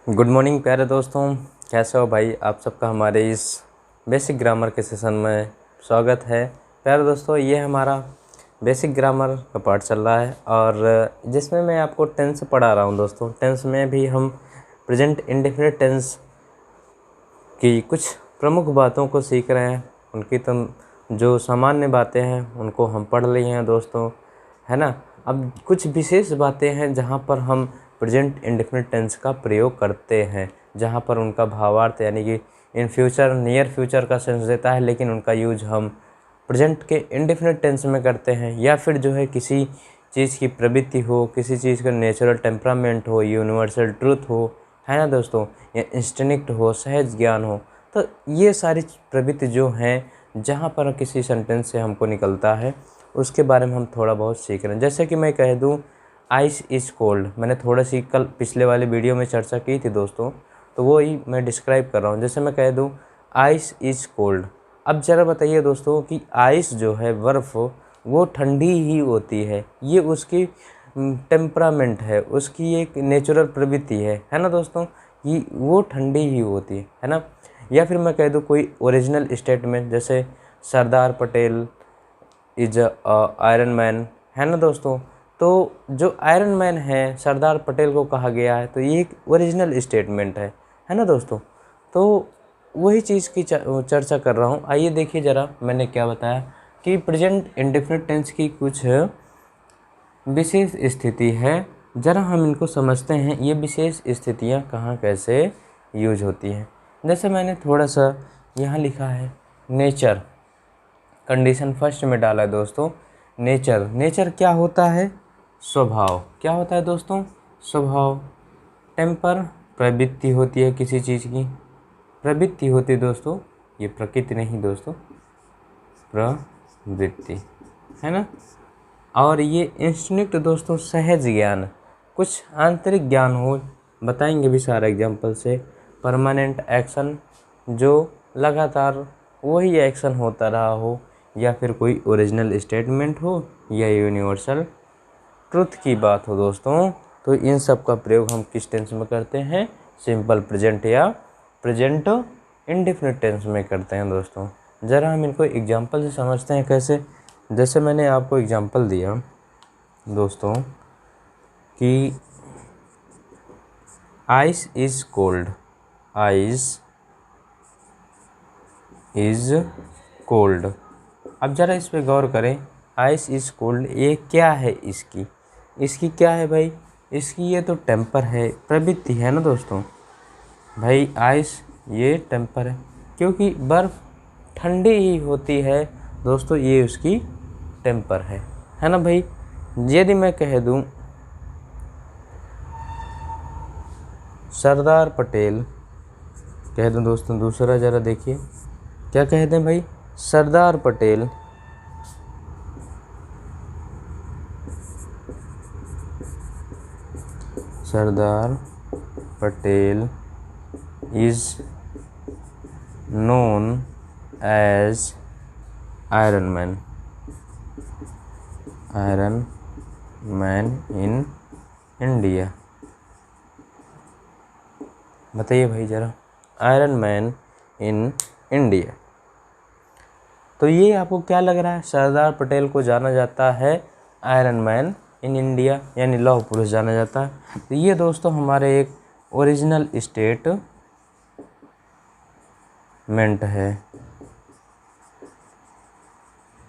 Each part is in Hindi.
गुड मॉर्निंग प्यारे दोस्तों, कैसे हो भाई। आप सबका हमारे इस बेसिक ग्रामर के सेशन में स्वागत है। प्यारे दोस्तों, ये हमारा बेसिक ग्रामर का पार्ट चल रहा है और जिसमें मैं आपको टेंस पढ़ा रहा हूँ। दोस्तों, टेंस में भी हम प्रेजेंट इंडेफिनिट टेंस की कुछ प्रमुख बातों को सीख रहे हैं। उनकी जो सामान्य बातें हैं उनको हम पढ़ लिए हैं दोस्तों, है ना। अब कुछ विशेष बातें हैं जहाँ पर हम प्रेजेंट इंडेफिनिट टेंस का प्रयोग करते हैं, जहाँ पर उनका भावार्थ यानी कि इन फ्यूचर नियर फ्यूचर का सेंस देता है, लेकिन उनका यूज हम प्रेजेंट के इंडेफिनिट टेंस में करते हैं। या फिर जो है किसी चीज़ की प्रवृत्ति हो, किसी चीज़ का नेचुरल टेम्परामेंट हो, यूनिवर्सल ट्रूथ हो, है ना दोस्तों, या इंस्टिंक्ट हो, सहज ज्ञान हो, तो ये सारी प्रवृत्ति जो हैं जहाँ पर किसी सेंटेंस से हमको निकलता है उसके बारे में हम थोड़ा बहुत सीख रहे हैं। जैसे कि मैं कह दूँ आइस इज़ कोल्ड, मैंने थोड़ा सी कल पिछले वाले वीडियो में चर्चा की थी दोस्तों, तो वो ही मैं डिस्क्राइब कर रहा हूँ। जैसे मैं कह दूँ आइस इज़ कोल्ड। अब ज़रा बताइए दोस्तों कि आइस जो है, बर्फ़, वो ठंडी ही होती है, ये उसकी टेम्परामेंट है, उसकी एक नेचुरल प्रवृत्ति है ना दोस्तों, ये वो ठंडी ही होती है ना। या फिर मैं कह दूँ कोई ओरिजिनल स्टेटमेंट, जैसे Sardar Patel is iron man, है ना दोस्तों। तो जो आयरन मैन है सरदार पटेल को कहा गया है, तो ये एक ओरिजिनल स्टेटमेंट है ना दोस्तों। तो वही चीज़ की चर्चा कर रहा हूँ। आइए देखिए ज़रा मैंने क्या बताया कि प्रेजेंट इंडेफिनिट टेंस की कुछ विशेष स्थिति है, ज़रा हम इनको समझते हैं। ये विशेष स्थितियाँ कहाँ कैसे यूज होती हैं। जैसे मैंने थोड़ा सा यहाँ लिखा है नेचर, कंडीशन फर्स्ट में डाला है दोस्तों। नेचर क्या होता है? स्वभाव। क्या होता है दोस्तों? स्वभाव। टेम्पर प्रवृत्ति होती है किसी चीज़ की, प्रवृत्ति होती है दोस्तों, ये प्रकृति नहीं दोस्तों, प्रवृत्ति, है ना। और ये इंस्टिंक्ट दोस्तों सहज ज्ञान, कुछ आंतरिक ज्ञान हो, बताएंगे भी सारा एग्जाम्पल से। परमानेंट एक्शन, जो लगातार वही एक्शन होता रहा हो, या फिर कोई ओरिजिनल स्टेटमेंट हो, या यूनिवर्सल ट्रुथ की बात हो दोस्तों। तो इन सब का प्रयोग हम किस टेंस में करते हैं? सिंपल प्रेजेंट या प्रेजेंट इंडेफिनिट टेंस में करते हैं दोस्तों। ज़रा हम इनको एग्जाम्पल से समझते हैं कैसे। जैसे मैंने आपको एग्जाम्पल दिया दोस्तों कि ice is cold, ice is cold. अब ज़रा इस पे गौर करें, आइस इज़ कोल्ड, ये क्या है? इसकी क्या है भाई? इसकी ये तो टेम्पर है, प्रवृत्ति है ना दोस्तों। भाई आइस ये टेम्पर है, क्योंकि बर्फ़ ठंडी ही होती है दोस्तों, ये उसकी टेम्पर है ना भाई। यदि मैं कह दूं सरदार पटेल, कह दूं दोस्तों दूसरा, ज़रा देखिए क्या कह दें भाई, Sardar Patel Sardar Patel is known as iron man in India. बताइए भाई ज़रा, आयरन मैन इन इंडिया। तो ये आपको क्या लग रहा है? सरदार पटेल को जाना जाता है आयरन मैन इन इंडिया, यानी लौह पुरुष जाना जाता है। तो ये दोस्तों हमारे एक ओरिजिनल स्टेटमेंट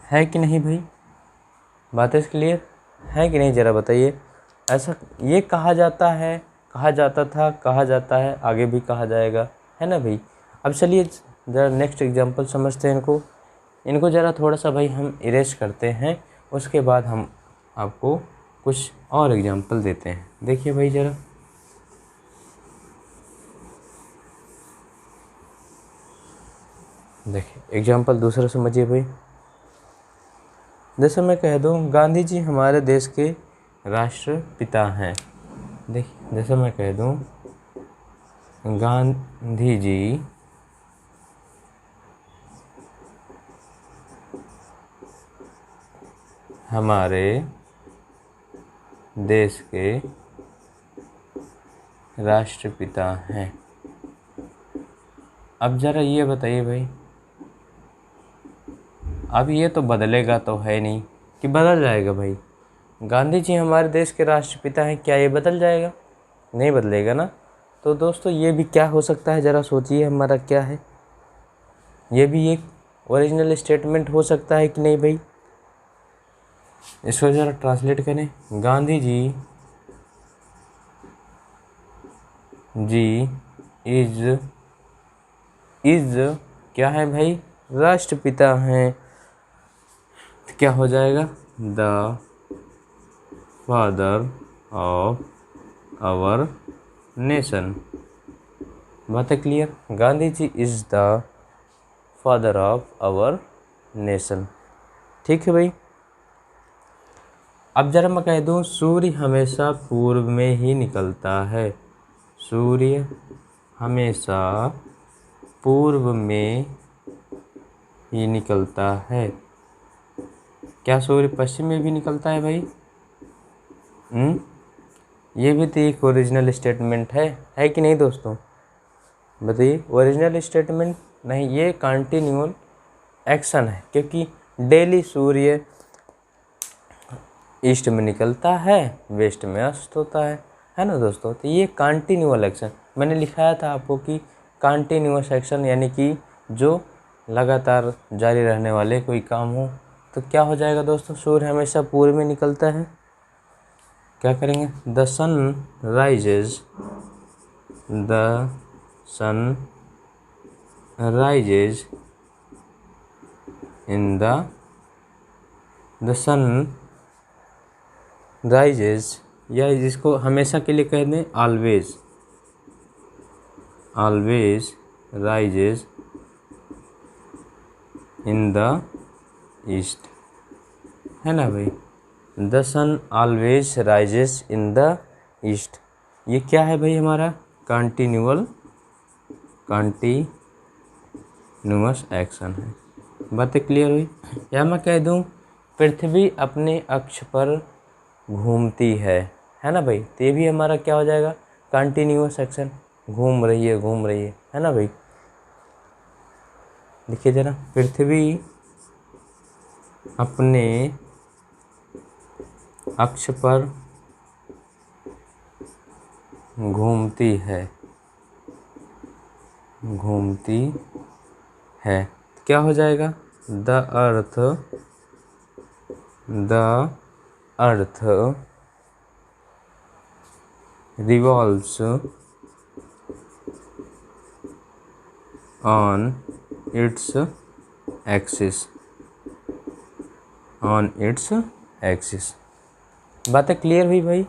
है कि नहीं भाई? बात है क्लियर है कि नहीं? ज़रा बताइए। ऐसा ये कहा जाता है, कहा जाता था, कहा जाता है, आगे भी कहा जाएगा, है ना भाई। अब चलिए ज़रा नेक्स्ट एग्जांपल समझते हैं इनको ज़रा थोड़ा सा भाई हम इरेज करते हैं, उसके बाद हम आपको कुछ और एग्जांपल देते हैं। देखिए भाई ज़रा, देखिए एग्जांपल दूसरा समझिए भाई। जैसे मैं कह दूं गांधी जी हमारे देश के राष्ट्रपिता हैं। देखिए जैसे मैं कह दूं गांधी जी हमारे देश के राष्ट्रपिता हैं। अब ज़रा ये बताइए भाई, अब ये तो बदलेगा तो है नहीं कि बदल जाएगा भाई। गांधी जी हमारे देश के राष्ट्रपिता हैं, क्या ये बदल जाएगा? नहीं बदलेगा ना। तो दोस्तों ये भी क्या हो सकता है, ज़रा सोचिए हमारा क्या है। ये भी एक ओरिजिनल स्टेटमेंट हो सकता है कि नहीं भाई? इसको ज़रा ट्रांसलेट करें। गांधी जी इज क्या है भाई? राष्ट्रपिता हैं। तो क्या हो जाएगा? The father of our nation. बात है clear? Gandhi ji is the father of our nation. ठीक है भाई। अब जरा मैं कह दूं, सूर्य हमेशा पूर्व में ही निकलता है। सूर्य हमेशा पूर्व में ही निकलता है। क्या सूर्य पश्चिम में भी निकलता है भाई? ये भी तो एक ओरिजिनल स्टेटमेंट है कि नहीं दोस्तों? बताइए। ओरिजिनल स्टेटमेंट नहीं, ये कंटिन्यूअल एक्शन है, क्योंकि डेली सूर्य ईस्ट में निकलता है, वेस्ट में अस्त होता है ना दोस्तों? तो ये कंटिन्यूअल एक्शन मैंने लिखाया था आपको कि कंटिन्यूअस एक्शन यानी कि जो लगातार जारी रहने वाले कोई काम हो। तो क्या हो जाएगा दोस्तों? सूर्य हमेशा पूर्व में निकलता है। क्या करेंगे? The sun rises in the sun rises, या जिसको हमेशा के लिए कह दें always rises in the east, है ना भाई? The sun always rises in the east. ये क्या है भाई? हमारा कंटिन्यूअस एक्शन है। बातें क्लियर हुई? या मैं कह दूं, पृथ्वी अपने अक्ष पर घूमती है ना भाई? तो ये भी हमारा क्या हो जाएगा? Continuous action. घूम रही है ना भाई? देखिए जरा, पृथ्वी अपने अक्ष पर घूमती है। क्या हो जाएगा? The earth revolves on its axis. बातें क्लियर हुई भाई?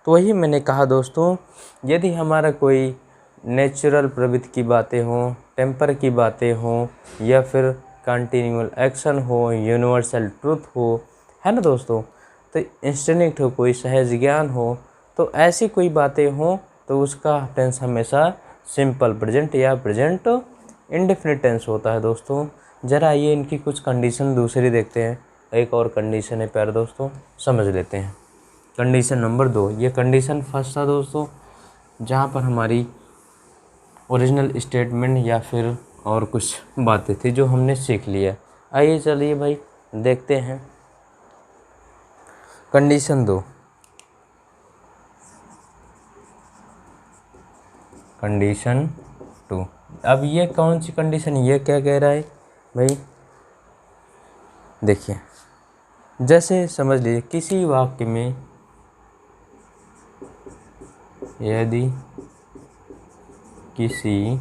तो वही मैंने कहा दोस्तों, यदि हमारा कोई नेचुरल प्रवृत्ति की बातें हों, टेम्पर की बातें हों, या फिर कंटिन्यूअल एक्शन हो, यूनिवर्सल ट्रूथ हो, है ना दोस्तों? तो इंस्टिंक्ट हो, कोई सहज ज्ञान हो, तो ऐसी कोई बातें हों तो उसका टेंस हमेशा सिंपल प्रेजेंट या प्रेजेंट इंडेफिनिट टेंस होता है दोस्तों। ज़रा आइए इनकी कुछ कंडीशन दूसरी देखते हैं। एक और कंडीशन है प्यारे दोस्तों, समझ लेते हैं। कंडीशन नंबर 2, ये कंडीशन फर्स्ट था दोस्तों, जहाँ पर हमारी ओरिजिनल स्टेटमेंट या फिर और कुछ बातें थी जो हमने सीख लिया। आइए चलिए भाई देखते हैं कंडीशन 2। कंडीशन 2, अब ये कौन सी कंडीशन, ये क्या कह रहा है भाई? देखिए, जैसे समझ लीजिए किसी वाक्य में यदि किसी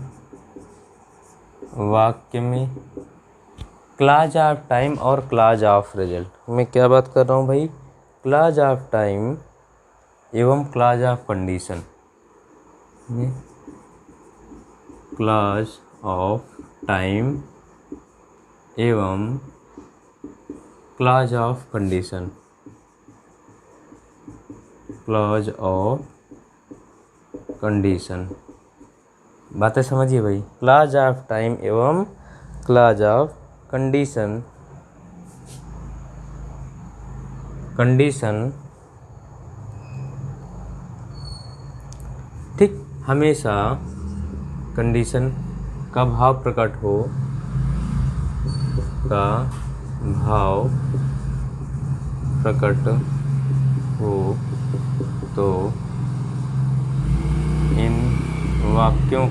वाक्य में क्लॉज ऑफ टाइम और क्लॉज ऑफ रिजल्ट, मैं क्या बात कर रहा हूँ भाई? क्लॉज ऑफ टाइम एवं clause of condition, clause of time एवं clause of condition, clause of condition. बातें समझिए भाई। क्लॉज ऑफ टाइम एवं क्लॉज ऑफ कंडीशन हमेशा कंडीशन का भाव प्रकट हो, का भाव प्रकट हो तो इन वाक्यों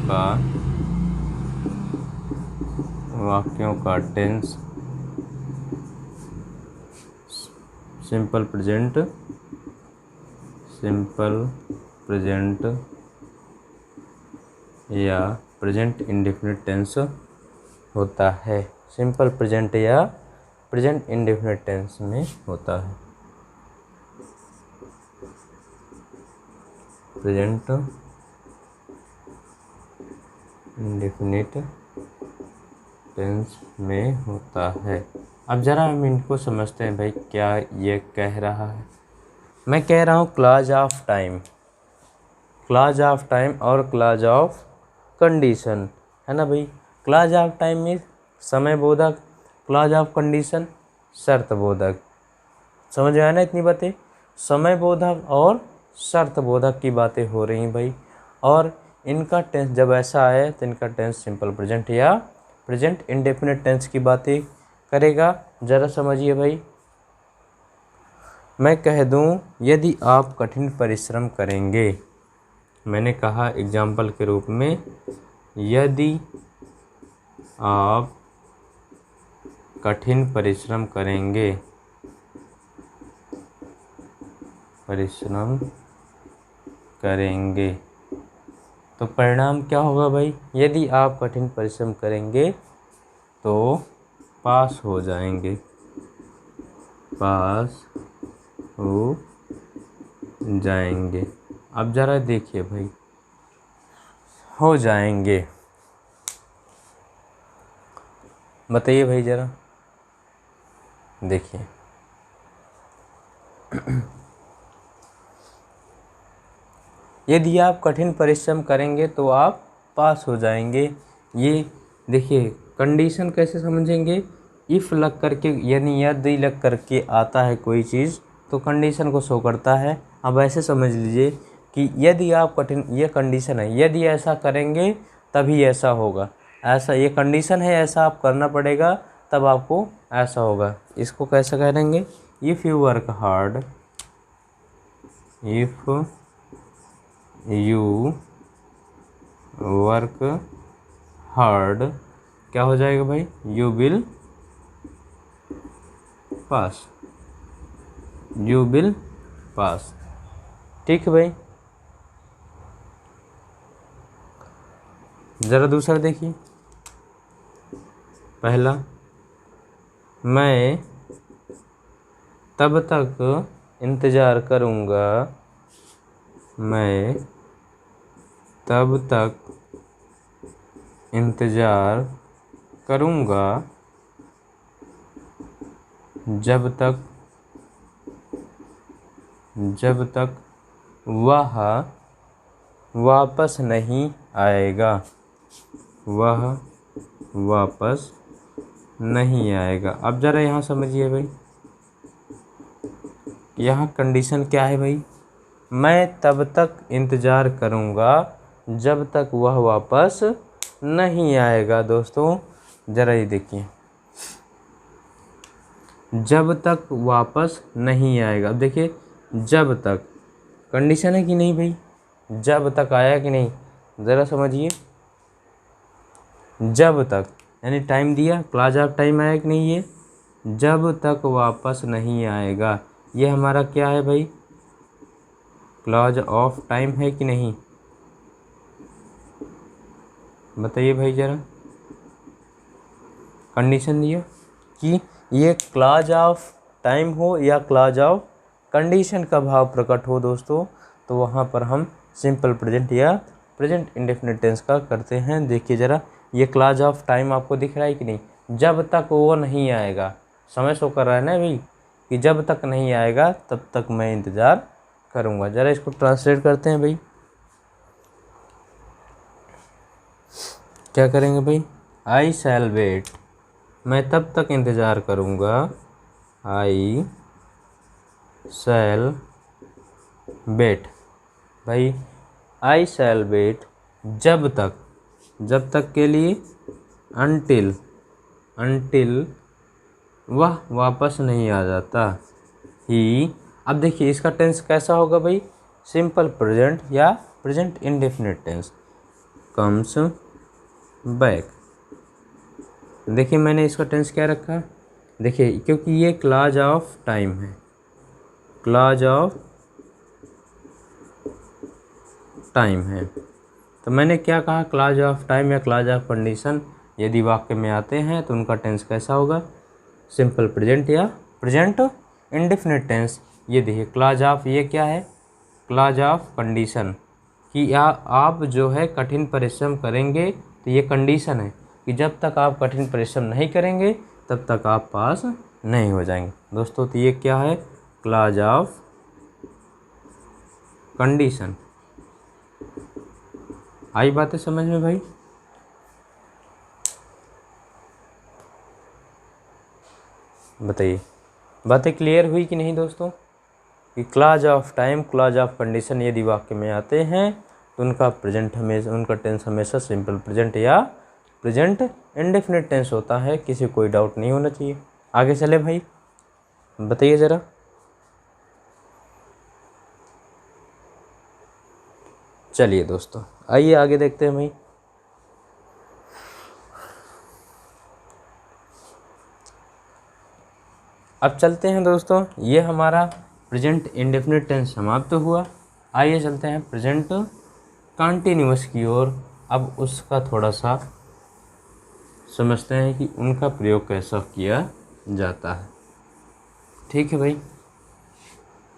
का टेंस सिंपल प्रेजेंट या प्रेजेंट इंडेफिनिट टेंस होता है। सिंपल प्रेजेंट या प्रेजेंट इंडेफिनिट टेंस में होता है। प्रेजेंट इंडेफिनिट टेंस में होता है। अब ज़रा हम इनको समझते हैं भाई, क्या ये कह रहा है। मैं कह रहा हूँ क्लॉज ऑफ टाइम और क्लॉज ऑफ कंडीशन, है ना भाई। क्लॉज ऑफ टाइम में समय बोधक, क्लॉज ऑफ कंडीशन शर्त बोधक। समझ में आया ना इतनी बातें। समय बोधक और शर्त बोधक की बातें हो रही हैं भाई। और इनका टेंस जब ऐसा आए तो इनका टेंस सिंपल प्रेजेंट या प्रेजेंट इंडेफिनिट टेंस की बातें करेगा। ज़रा समझिए भाई। मैं कह दूं यदि आप कठिन परिश्रम करेंगे, मैंने कहा एग्जाम्पल के रूप में, यदि आप कठिन परिश्रम करेंगे, तो परिणाम क्या होगा भाई। यदि आप कठिन परिश्रम करेंगे तो पास हो जाएंगे, अब ज़रा देखिए भाई, हो जाएंगे, बताइए भाई ज़रा देखिए। यदि आप कठिन परिश्रम करेंगे तो आप पास हो जाएंगे। ये देखिए कंडीशन कैसे समझेंगे। इफ़ लग करके यानी यदि लग करके आता है कोई चीज़ तो कंडीशन को शो करता है। अब ऐसे समझ लीजिए कि यदि आप कठिन, ये कंडीशन है, यदि ऐसा करेंगे तभी ऐसा होगा, ऐसा ये कंडीशन है, ऐसा आप करना पड़ेगा तब आपको ऐसा होगा। इसको कैसे कहेंगे। If you work hard, if you work hard, क्या हो जाएगा भाई, यू विल पास। ठीक है भाई। ज़रा दूसरा देखिए। पहला, मैं तब तक इंतज़ार करूँगा, मैं तब तक इंतज़ार करूँगा जब तक वह वापस नहीं आएगा, वह वापस नहीं आएगा। अब ज़रा यहाँ समझिए भाई, यहाँ कंडीशन क्या है भाई। मैं तब तक इंतज़ार करूँगा जब तक वह वापस नहीं आएगा। दोस्तों ज़रा ये देखिए, जब तक वापस नहीं आएगा। अब देखिए जब तक कंडीशन है कि नहीं भाई, जब तक आया कि नहीं, ज़रा समझिए। जब तक यानी टाइम दिया, क्लॉज ऑफ टाइम आया कि नहीं, ये जब तक वापस नहीं आएगा, ये हमारा क्या है भाई, क्लॉज ऑफ टाइम है कि नहीं, बताइए भाई ज़रा। कंडीशन दिया कि ये क्लॉज ऑफ टाइम हो या क्लॉज ऑफ कंडीशन का भाव प्रकट हो दोस्तों, तो वहाँ पर हम सिंपल प्रेजेंट या प्रेजेंट इंडेफिनिट टेंस का करते हैं। देखिए ज़रा, ये क्लॉज ऑफ टाइम आपको दिख रहा है कि नहीं। जब तक वो नहीं आएगा, समय शो कर रहा है ना भाई कि जब तक नहीं आएगा तब तक मैं इंतज़ार करूँगा। ज़रा इसको ट्रांसलेट करते हैं भाई। क्या करेंगे भाई, आई शैल वेट, मैं तब तक इंतज़ार करूँगा, आई शैल वेट। भाई आई शैल वेट, जब तक के लिए, अनटिल वह वापस नहीं आ जाता। ही, अब देखिए इसका टेंस कैसा होगा भाई, सिंपल प्रेजेंट या present indefinite tense, comes back. देखिए मैंने इसका टेंस क्या रखा, देखिए क्योंकि ये क्लॉज ऑफ टाइम है, क्लॉज ऑफ टाइम है, तो मैंने क्या कहा, क्लॉज ऑफ टाइम या क्लॉज ऑफ कंडीशन यदि वाक्य में आते हैं तो उनका टेंस कैसा होगा, सिंपल प्रेजेंट या प्रेजेंट इंडेफिनिट टेंस। ये देखिए क्लॉज ऑफ, ये क्या है, क्लॉज ऑफ कंडीशन, कि आप जो है कठिन परिश्रम करेंगे, तो ये कंडीशन है कि जब तक आप कठिन परिश्रम नहीं करेंगे तब तक आप पास नहीं हो जाएंगे दोस्तों। तो ये क्या है, क्लॉज ऑफ कंडीशन। आई बातें समझ में भाई? बताइए, बातें क्लियर हुई कि नहीं दोस्तों? कि clause of time, clause of condition यदि वाक्य में आते हैं तो उनका प्रेजेंट हमेशा, उनका टेंस हमेशा सिंपल प्रेजेंट या प्रेजेंट इंडेफिनिट टेंस होता है, किसी कोई डाउट नहीं होना चाहिए। आगे चले भाई, बताइए ज़रा। चलिए दोस्तों आइए आगे देखते हैं भाई। अब चलते हैं दोस्तों, ये हमारा प्रेजेंट इंडेफिनिट टेंस समाप्त हुआ। आइए चलते हैं प्रेजेंट कंटिन्यूअस की ओर। अब उसका थोड़ा सा समझते हैं कि उनका प्रयोग कैसा किया जाता है। ठीक है भाई,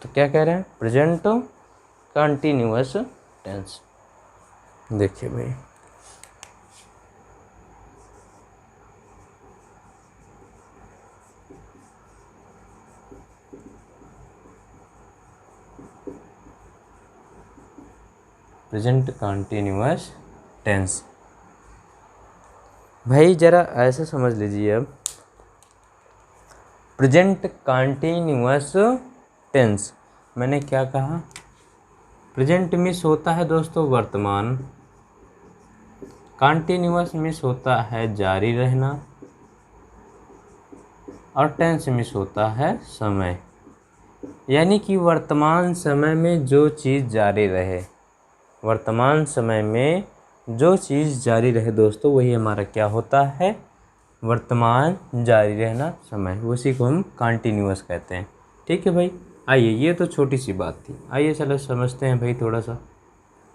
तो क्या कह रहे हैं, प्रेजेंट कंटिन्यूअस टेंस। देखिए भाई, प्रेजेंट कंटिन्यूअस टेंस, भाई ज़रा ऐसे समझ लीजिए। अब प्रेजेंट कंटिन्यूअस टेंस, मैंने क्या कहा, प्रेजेंट मिस होता है दोस्तों वर्तमान, कंटिन्यूअस मिस होता है जारी रहना, और टेंस मिस होता है समय। यानी कि वर्तमान समय में जो चीज़ जारी रहे, वर्तमान समय में जो चीज़ जारी रहे दोस्तों, वही हमारा क्या होता है, वर्तमान जारी रहना समय, उसी को हम कंटिन्यूअस कहते हैं। ठीक है भाई, आइए ये तो छोटी सी बात थी, आइए चलो समझते हैं भाई थोड़ा सा।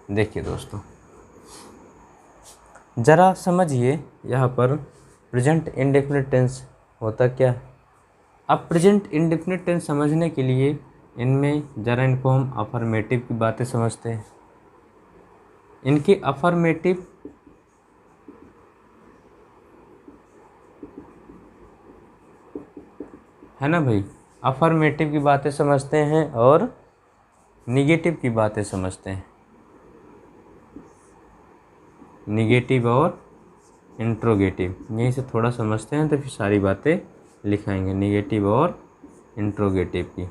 देखिए दोस्तों ज़रा समझिए, यहाँ पर प्रेजेंट इंडेफिनिट टेंस होता क्या है। अब प्रेजेंट इंडेफिनिट टेंस समझने के लिए इनमें ज़रा इनको हम अफर्मेटिव की बातें समझते हैं। इनके अफर्मेटिव है ना भाई, अफर्मेटिव की बातें समझते हैं और निगेटिव की बातें समझते हैं। निगेटिव और इंट्रोगेटिव, यहीं से थोड़ा समझते हैं तो फिर सारी बातें लिखाएंगे, निगेटिव और इंट्रोगेटिव की,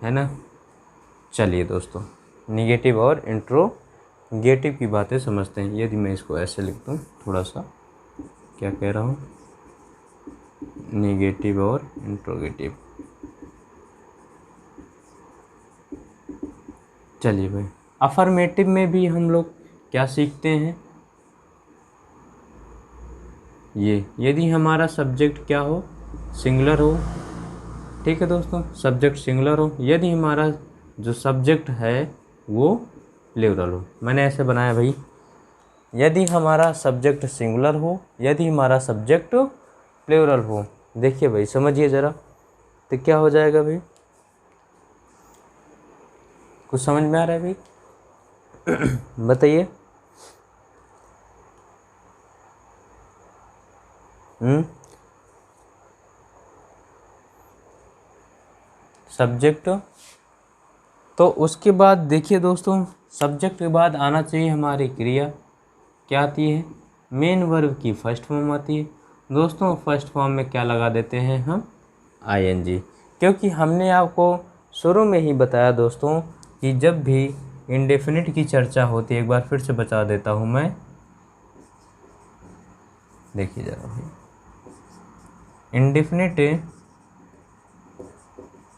है ना। चलिए दोस्तों, निगेटिव और इंट्रोगेटिव की बातें समझते हैं। यदि मैं इसको ऐसे लिख दूँ, थोड़ा सा क्या कह रहा हूँ, निगेटिव और इंट्रोगेटिव। चलिए भाई, अफर्मेटिव में भी हम लोग क्या सीखते हैं, ये यदि हमारा सब्जेक्ट क्या हो, सिंगुलर हो। ठीक है दोस्तों, सब्जेक्ट सिंगुलर हो, यदि हमारा जो सब्जेक्ट है वो प्लूरल हो। मैंने ऐसे बनाया भाई, यदि हमारा सब्जेक्ट सिंगुलर हो, यदि हमारा सब्जेक्ट प्लूरल हो। देखिए भाई समझिए ज़रा, तो क्या हो जाएगा भाई, कुछ समझ में आ रहा है भाई? बताइए। सब्जेक्ट, तो उसके बाद देखिए दोस्तों, सब्जेक्ट के बाद आना चाहिए हमारी क्रिया, क्या आती है, मेन वर्ब की फर्स्ट फॉर्म आती है दोस्तों। फर्स्ट फॉर्म में क्या लगा देते हैं हम, आईएनजी, क्योंकि हमने आपको शुरू में ही बताया दोस्तों कि जब भी इंडेफिनिट की चर्चा होती है, एक बार फिर से बता देता हूँ मैं, देखिए जरा भाई, इंडेफिनिट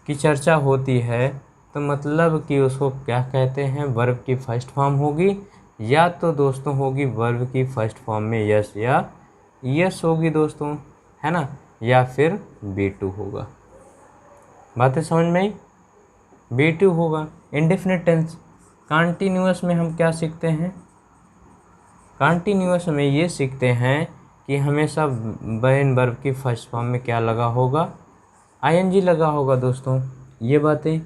की चर्चा होती है तो मतलब कि उसको क्या कहते हैं, वर्ब की फर्स्ट फॉर्म होगी, या तो दोस्तों होगी वर्ब की फर्स्ट फॉर्म में यस या यस होगी दोस्तों, है ना, या फिर बी टू होगा। बातें समझ में आई? बी टू होगा। इंडेफिनिट टेंस कॉन्टिन्यूअस में हम क्या सीखते हैं, कॉन्टिन्यूअस में ये सीखते हैं कि हमेशा मेन वर्ब की फर्स्ट फॉर्म में क्या लगा होगा, आईएनजी लगा होगा दोस्तों, ये बातें।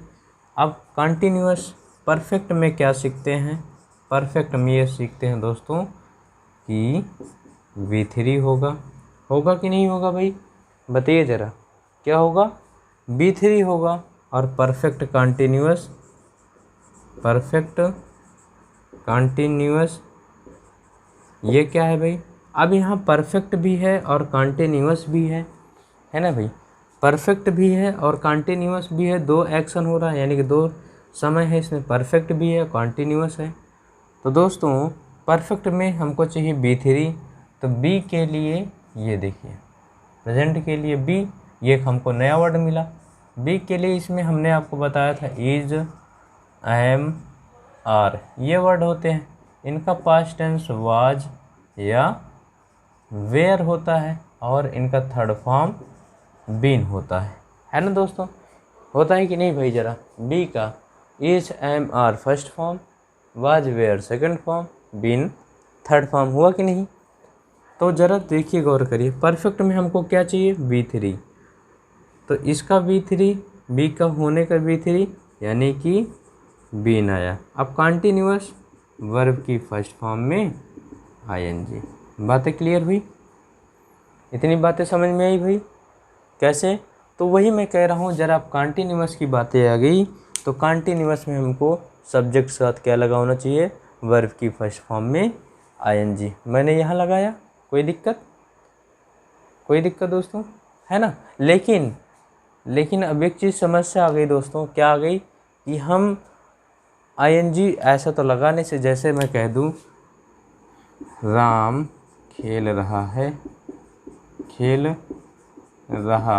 अब कॉन्टिन्यूअस परफेक्ट में क्या सीखते हैं, परफेक्ट में ये सीखते हैं दोस्तों कि V3 होगा कि नहीं होगा भाई, बताइए ज़रा, क्या होगा, B3 होगा। और परफेक्ट कॉन्टिन्यूअस ये क्या है भाई, अब यहाँ परफेक्ट भी है और कॉन्टिन्यूअस भी है ना भाई, परफेक्ट भी है और कॉन्टिन्यूअस भी है, दो एक्शन हो रहा है, यानी कि दो समय है इसमें, परफेक्ट भी है कॉन्टिन्यूअस है। तो दोस्तों परफेक्ट में हमको चाहिए B3, तो बी के लिए ये देखिए प्रेजेंट के लिए बी, ये हमको नया वर्ड मिला। बी के लिए इसमें हमने आपको बताया था इज, एम, आर, ये वर्ड होते हैं, इनका पास्ट टेंस वाज या वेयर होता है और इनका थर्ड फॉर्म बीन होता है ना दोस्तों, होता है कि नहीं भाई, ज़रा बी का is, am, are first form, was were second form, been third form, हुआ कि नहीं। तो ज़रा देखिए गौर करिए, परफेक्ट में हमको क्या चाहिए, B3, तो इसका B3, बी का होने का B3 यानी कि बीन आया। अब कॉन्टिन्यूअस वर्ब की फर्स्ट फॉर्म में आईएनजी। बातें क्लियर हुई, इतनी बातें समझ में आई भाई, कैसे, तो वही मैं कह रहा हूँ, ज़रा आप कॉन्टिन्यूअस की बातें आ गई तो कॉन्टिन्यूअस में हमको सब्जेक्ट के साथ क्या लगा होना चाहिए, वर्ब की फर्स्ट फॉर्म में आईएनजी। मैंने यहाँ लगाया, कोई दिक्कत दोस्तों, है ना। लेकिन अब एक चीज़ समस्या आ गई दोस्तों, क्या आ गई कि हम आईएनजी ऐसा तो लगाने से, जैसे मैं कह दूँ राम खेल रहा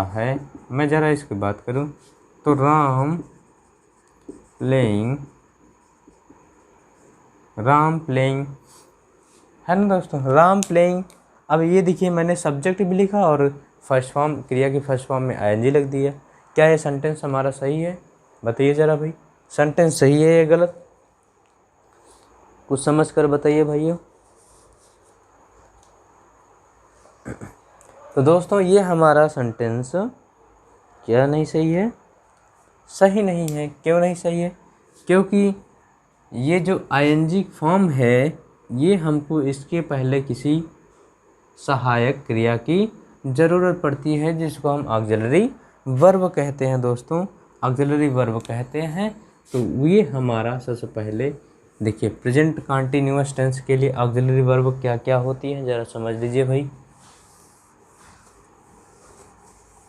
है, मैं ज़रा इसकी बात करूँ तो राम प्लेइंग है ना दोस्तों, राम प्लेइंग। अब ये देखिए मैंने सब्जेक्ट भी लिखा और फर्स्ट फॉर्म, क्रिया की फर्स्ट फॉर्म में आईएनजी लग दिया। क्या ये सेंटेंस हमारा सही है, बताइए ज़रा भाई, सेंटेंस सही है या गलत, कुछ समझ कर बताइए भाइयों। तो दोस्तों ये हमारा सेंटेंस क्या नहीं सही है, सही नहीं है। क्यों नहीं सही है, क्योंकि ये जो आईएनजी फॉर्म है ये हमको इसके पहले किसी सहायक क्रिया की ज़रूरत पड़ती है, जिसको हम ऑक्सिलरी वर्ब कहते हैं दोस्तों, ऑक्सिलरी वर्ब कहते हैं। तो ये हमारा सबसे पहले देखिए, प्रेजेंट कॉन्टिन्यूअस टेंस के लिए ऑक्सिलरी वर्ब क्या क्या होती है, ज़रा समझ लीजिए भाई।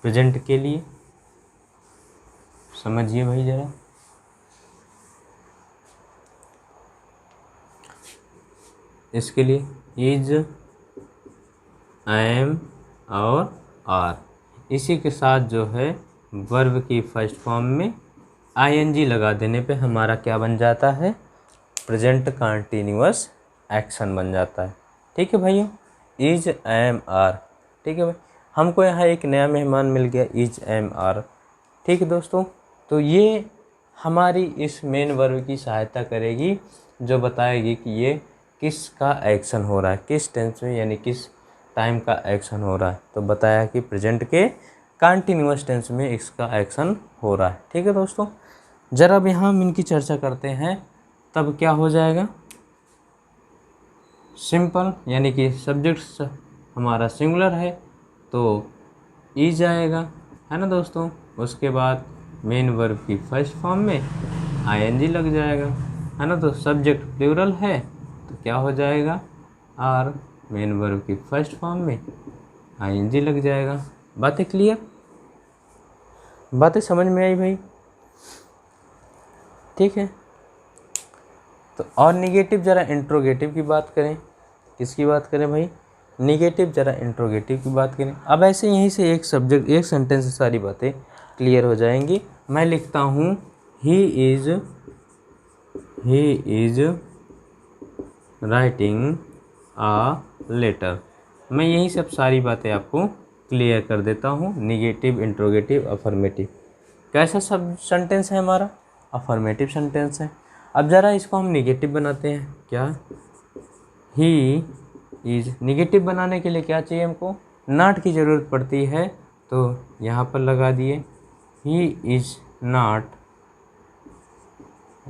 प्रेजेंट के लिए समझिए भाई ज़रा, इसके लिए इज, एम और आर, इसी के साथ जो है वर्ब की फर्स्ट फॉर्म में आईएनजी लगा देने पे हमारा क्या बन जाता है, प्रेजेंट कॉन्टिन्यूअस एक्शन बन जाता है। ठीक है भाइयों, इज, एम, आर, ठीक है भाई। हमको यहाँ एक नया मेहमान मिल गया, इज, एम, आर, ठीक है दोस्तों। तो ये हमारी इस मेन वर्ब की सहायता करेगी, जो बताएगी कि ये किसका एक्शन हो रहा है, किस टेंस में, यानी किस टाइम का एक्शन हो रहा है। तो बताया कि प्रेजेंट के कॉन्टिन्यूअस टेंस में इसका एक्शन हो रहा है। ठीक है दोस्तों, ज़रा अब यहाँ हम इनकी चर्चा करते हैं, तब क्या हो जाएगा, सिंपल, यानी कि सब्जेक्ट हमारा सिंगुलर है तो इज आएगा, है ना दोस्तों। उसके बाद मेन वर्ब की फर्स्ट फॉर्म में आईएनजी लग जाएगा, है ना। तो सब्जेक्ट प्लूरल है तो क्या हो जाएगा, आर, मेन वर्ब की फर्स्ट फॉर्म में आईएनजी लग जाएगा। बातें क्लियर, बातें समझ में आई भाई। ठीक है। तो और निगेटिव ज़रा इंट्रोगेटिव की बात करें। किसकी बात करें भाई? निगेटिव ज़रा इंट्रोगेटिव की बात करें। अब ऐसे यहीं से एक सब्जेक्ट एक सेंटेंस से सारी बातें क्लियर हो जाएंगी। मैं लिखता हूँ he is writing a letter. मैं यहीं से अब सारी बातें आपको क्लियर कर देता हूँ। Negative, interrogative, affirmative. कैसा सब सेंटेंस है हमारा? अफर्मेटिव सेंटेंस है। अब ज़रा इसको हम निगेटिव बनाते हैं। क्या? He is. निगेटिव बनाने के लिए क्या चाहिए हमको? नॉट की ज़रूरत पड़ती है, तो यहाँ पर लगा दिए he is not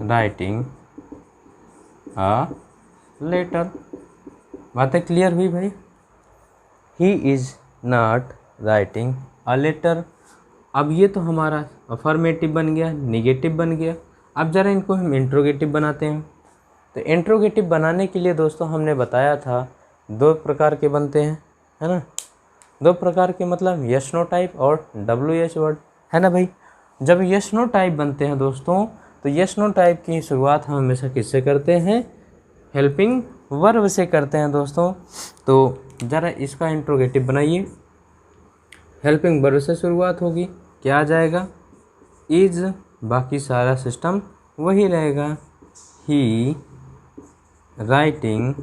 writing a letter. बातें क्लियर हुई भाई? He is not writing a letter. अब ये तो हमारा अफर्मेटिव बन गया, निगेटिव बन गया। अब ज़रा इनको हम इंट्रोगेटिव बनाते हैं। तो इंट्रोगेटिव बनाने के लिए दोस्तों हमने बताया था 2 प्रकार के बनते हैं, है ना? 2 प्रकार के मतलब यस नो टाइप और WH वर्ड, है ना भाई? जब यस नो टाइप बनते हैं दोस्तों, तो यस नो टाइप की शुरुआत हम हमेशा किससे करते हैं? हेल्पिंग वर्ब से करते हैं दोस्तों। तो ज़रा इसका इंट्रोगेटिव बनाइए। हेल्पिंग वर्ब से शुरुआत होगी, क्या आ जाएगा? इज़, बाकी सारा सिस्टम वही रहेगा। He writing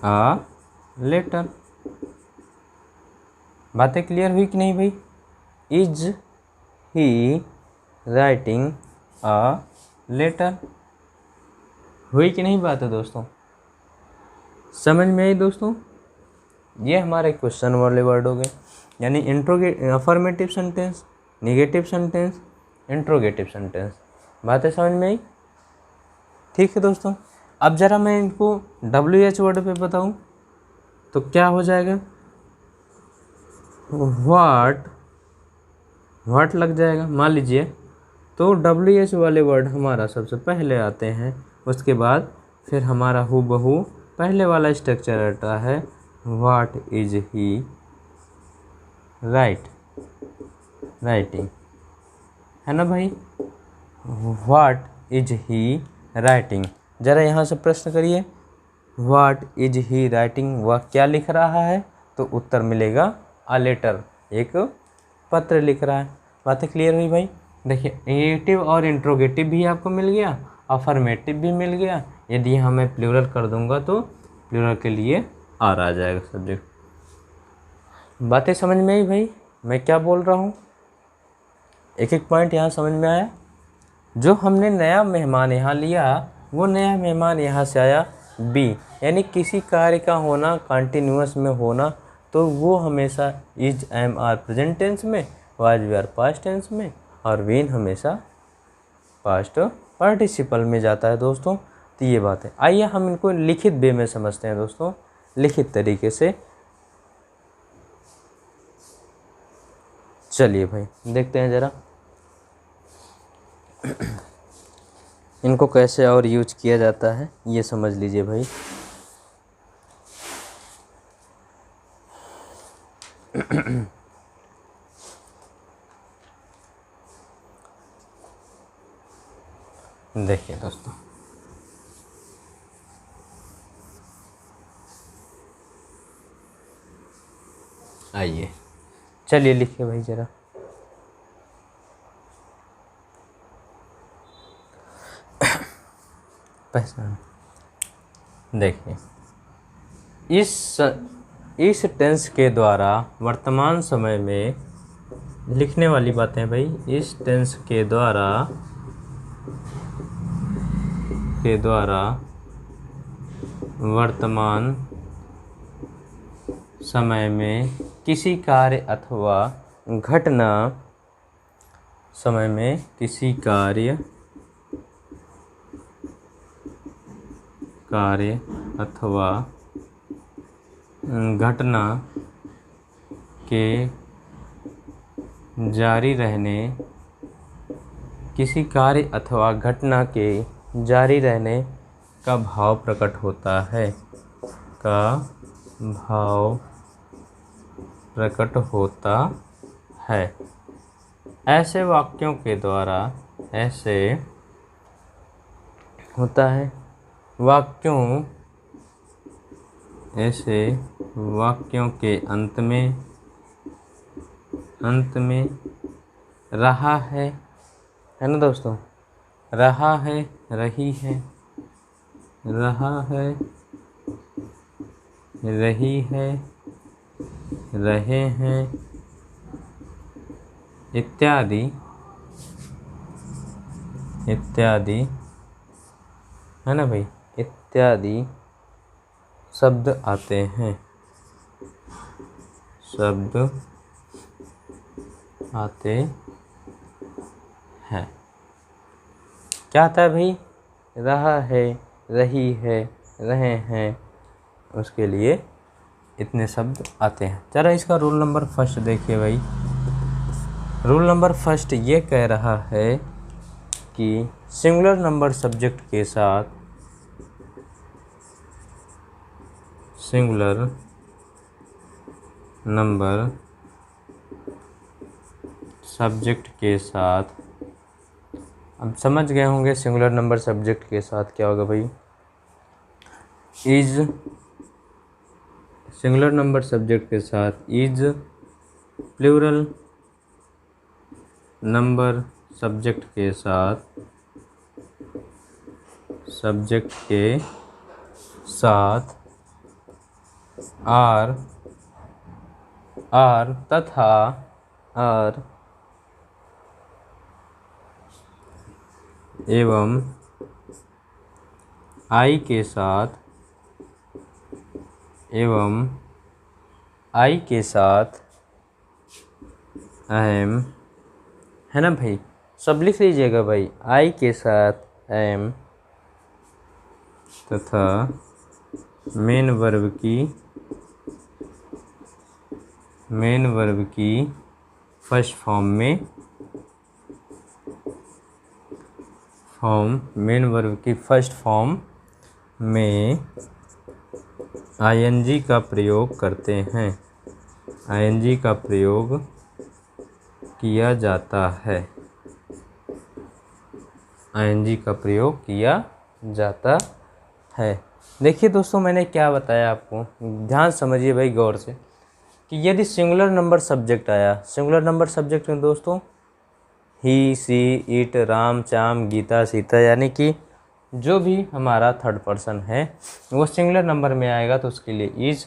a letter. बातें क्लियर हुई कि नहीं भाई? Is he writing a letter. हुई कि नहीं बात है दोस्तों? समझ में आई दोस्तों? ये हमारे क्वेश्चन वाले वर्ड हो गए, यानी affirmative sentence, negative sentence, interrogative sentence. बातें समझ में आई? ठीक है दोस्तों। अब ज़रा मैं इनको WH वर्ड पे बताऊं तो क्या हो जाएगा? व्हाट लग जाएगा मान लीजिए। तो WH वाले वर्ड हमारा सबसे पहले आते हैं, उसके बाद फिर हमारा हूबहू पहले वाला स्ट्रक्चर रहता है, व्हाट इज ही राइटिंग, है ना भाई? What is he writing. ज़रा यहाँ से प्रश्न करिए, व्हाट इज ही राइटिंग, वह क्या लिख रहा है? तो उत्तर मिलेगा अ लेटर, एक पत्र लिख रहा है। बातें क्लियर हुई भाई? देखिए, निगेटिव और इंट्रोगेटिव भी आपको मिल गया, अफर्मेटिव भी मिल गया। यदि यहाँ मैं प्लूरल कर दूंगा तो प्लूरल के लिए आर आ जाएगा सब्जेक्ट। बातें समझ में आई भाई मैं क्या बोल रहा हूँ? एक एक पॉइंट यहाँ समझ में आया? जो हमने नया मेहमान यहाँ लिया, वो नया मेहमान यहाँ से आया बी, यानी किसी कार्य का होना कंटिन्यूअस में होना, तो वो हमेशा is, am, are present tense में, was, were past tense में, और बीन हमेशा पास्ट पार्टिसिपल में जाता है दोस्तों। तो ये बात है। आइए हम इनको लिखित वे में समझते हैं दोस्तों, लिखित तरीके से। चलिए भाई देखते हैं ज़रा इनको कैसे और यूज किया जाता है, ये समझ लीजिए भाई। देखिए दोस्तों, आइए चलिए लिखिए भाई ज़रा। पहचान देखिए, इस टेंस के द्वारा वर्तमान समय में लिखने वाली बातें भाई, इस टेंस के द्वारा वर्तमान समय में किसी कार्य अथवा घटना, समय में किसी कार्य अथवा घटना के जारी रहने, किसी कार्य अथवा घटना के जारी रहने का भाव प्रकट होता है, का भाव प्रकट होता है। ऐसे वाक्यों के द्वारा ऐसे होता है। वाक्यों ऐसे वाक्यों के अंत में रहा है ना दोस्तों, रहा है, रही है, रहा है, रही है, रहे हैं इत्यादि है ना भाई, इत्यादि शब्द आते हैं, शब्द आते हैं। क्या आता है भाई? रहा है, रही है, रहे हैं, उसके लिए इतने शब्द आते हैं। जरा इसका रूल नंबर फर्स्ट देखिए भाई। रूल नंबर फर्स्ट ये कह रहा है कि सिंगुलर नंबर सब्जेक्ट के साथ सिंगुलर नंबर सब्जेक्ट के साथ, अब समझ गए होंगे सिंगुलर नंबर सब्जेक्ट के साथ क्या होगा भाई। इज सिंगुलर नंबर सब्जेक्ट के साथ इज प्लूरल नंबर सब्जेक्ट के साथ आर तथा एवं आई के साथ अहम है ना भाई। सब लिख लीजिएगा भाई, आई के साथ अहम तथा मेन वर्ब की फर्स्ट फॉर्म में मेन वर्ब की फर्स्ट फॉर्म में आईएनजी का प्रयोग करते हैं, आईएनजी का प्रयोग किया जाता है, आईएनजी का प्रयोग किया जाता है। देखिए दोस्तों, मैंने क्या बताया आपको, ध्यान समझिए भाई गौर से, कि यदि सिंगुलर नंबर सब्जेक्ट आया, सिंगुलर नंबर सब्जेक्ट में दोस्तों ही, सी, इट, राम, चाम, गीता, सीता, यानी कि जो भी हमारा थर्ड पर्सन है वो सिंगुलर नंबर में आएगा तो उसके लिए इज,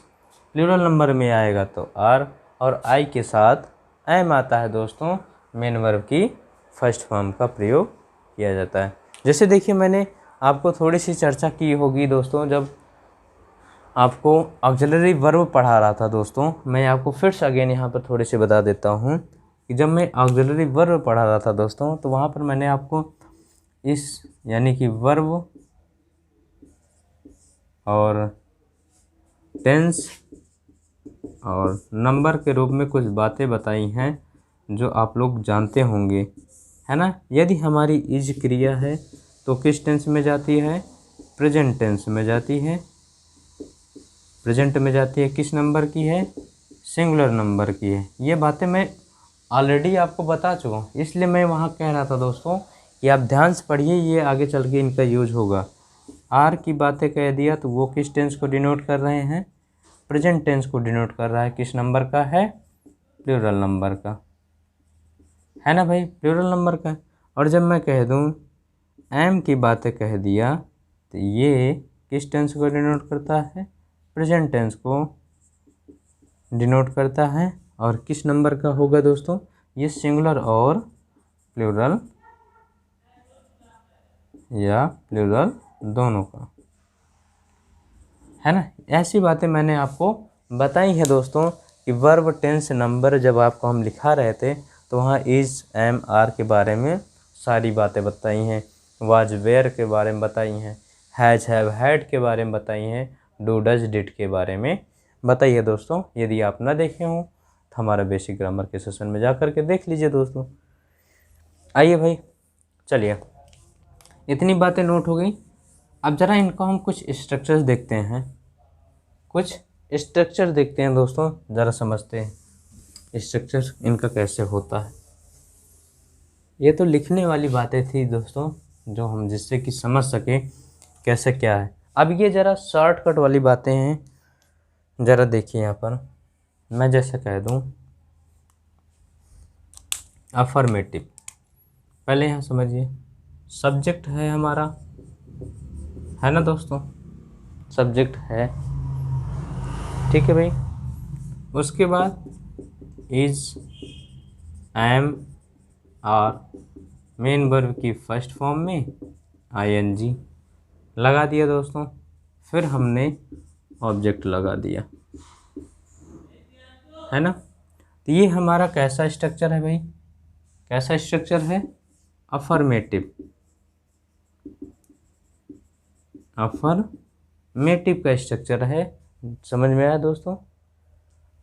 प्लूरल नंबर में आएगा तो आर, और आई के साथ एम आता है दोस्तों, मेन वर्ब की फर्स्ट फॉर्म का प्रयोग किया जाता है। जैसे देखिए, मैंने आपको थोड़ी सी चर्चा की होगी दोस्तों, जब आपको ऑक्सिलरी वर्ब पढ़ा रहा था दोस्तों, मैं आपको फिर से अगेन यहाँ पर थोड़ी सी बता देता हूँ कि जब मैं ऑक्सिलरी वर्ब पढ़ा रहा था दोस्तों, तो वहाँ पर मैंने आपको इस यानी कि वर्ब और टेंस और नंबर के रूप में कुछ बातें बताई हैं जो आप लोग जानते होंगे, है ना। यदि हमारी इज क्रिया है तो किस टेंस में जाती है? प्रेजेंट टेंस में जाती है। प्रेजेंट में जाती है, किस नंबर की है? सिंगुलर नंबर की है। ये बातें मैं ऑलरेडी आपको बता चुका हूँ, इसलिए मैं वहाँ कह रहा था दोस्तों कि आप ध्यान से पढ़िए, ये आगे चल के इनका यूज होगा। आर की बातें कह दिया तो वो किस टेंस को डिनोट कर रहे हैं? प्रेजेंट टेंस को डिनोट कर रहा है। किस नंबर का है? प्लूरल नंबर का, है ना भाई, प्लूरल नंबर का। और जब मैं कह दूँ एम की बातें कह दिया तो ये किस टेंस को डिनोट करता है? प्रेजेंट टेंस को डिनोट करता है। और किस नंबर का होगा दोस्तों? ये सिंगुलर और प्लूरल या प्लूरल दोनों का, है ना। ऐसी बातें मैंने आपको बताई हैं दोस्तों कि वर्ब, टेंस, नंबर जब आपको हम लिखा रहे थे तो वहाँ इज, एम, आर के बारे में सारी बातें बताई हैं, वाज, वेयर के बारे में बताई हैं, हैज, हैव, हैड के बारे में बताई हैं, डू, डज, डिड के बारे में बताई है दोस्तों। यदि आप ना देखे हों तो हमारा बेसिक ग्रामर के सेशन में जा कर के देख लीजिए दोस्तों। आइए भाई, चलिए, इतनी बातें नोट हो गई। अब ज़रा इनको हम कुछ स्ट्रक्चर्स देखते हैं, कुछ स्ट्रक्चर देखते हैं दोस्तों, ज़रा समझते हैं स्ट्रक्चर इनका कैसे होता है। ये तो लिखने वाली बातें थी दोस्तों, जो हम जिससे कि समझ सके कैसे क्या है। अब ये ज़रा शॉर्टकट वाली बातें हैं, ज़रा देखिए यहाँ पर। मैं जैसे कह दूँ अफर्मेटिव, पहले यहाँ समझिए सब्जेक्ट है हमारा, है ना दोस्तों, सब्जेक्ट है, ठीक है भाई। उसके बाद is, am, are, main verb की फर्स्ट फॉर्म में आईएनजी लगा दिया दोस्तों। फिर हमने ऑब्जेक्ट लगा दिया, है ना। तो ये हमारा कैसा स्ट्रक्चर है भाई, कैसा स्ट्रक्चर है, अफर्मेटिव, अफर्मेटिव का स्ट्रक्चर है। समझ में आया दोस्तों।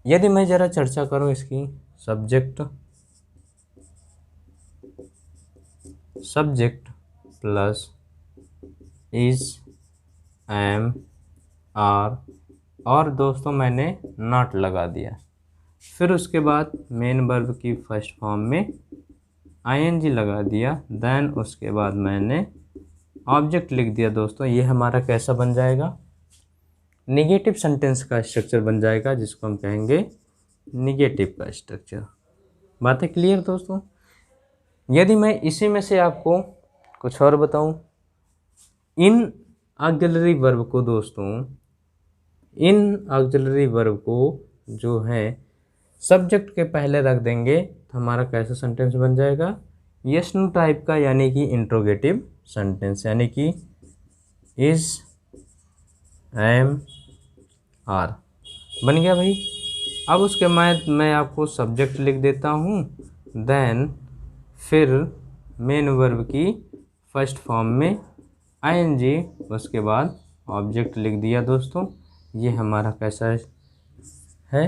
यदि मैं ज़रा चर्चा करूं इसकी, subject, subject plus is, am, are, और दोस्तों मैंने नॉट लगा दिया। फिर उसके बाद मेन वर्ब की फर्स्ट फॉर्म में आईएनजी लगा दिया। देन उसके बाद मैंने ऑब्जेक्ट लिख दिया दोस्तों। ये हमारा कैसा बन जाएगा, निगेटिव सेंटेंस का स्ट्रक्चर बन जाएगा, जिसको हम कहेंगे निगेटिव का स्ट्रक्चर। बातें क्लियर दोस्तों। यदि मैं इसी में से आपको कुछ और बताऊं, इन ऑक्सिलरी वर्ब को दोस्तों, इन ऑक्सिलरी वर्ब को जो है सब्जेक्ट के पहले रख देंगे तो हमारा कैसा सेंटेंस बन जाएगा, यस नो टाइप का, यानी कि इंट्रोगेटिव सेंटेंस, यानी कि इज, एम, आर बन गया भाई। अब उसके बाद मैं आपको सब्जेक्ट लिख देता हूँ, देन फिर मेन वर्ब की फर्स्ट फॉर्म में आईएनजी, उसके बाद ऑब्जेक्ट लिख दिया दोस्तों। ये हमारा कैसा है,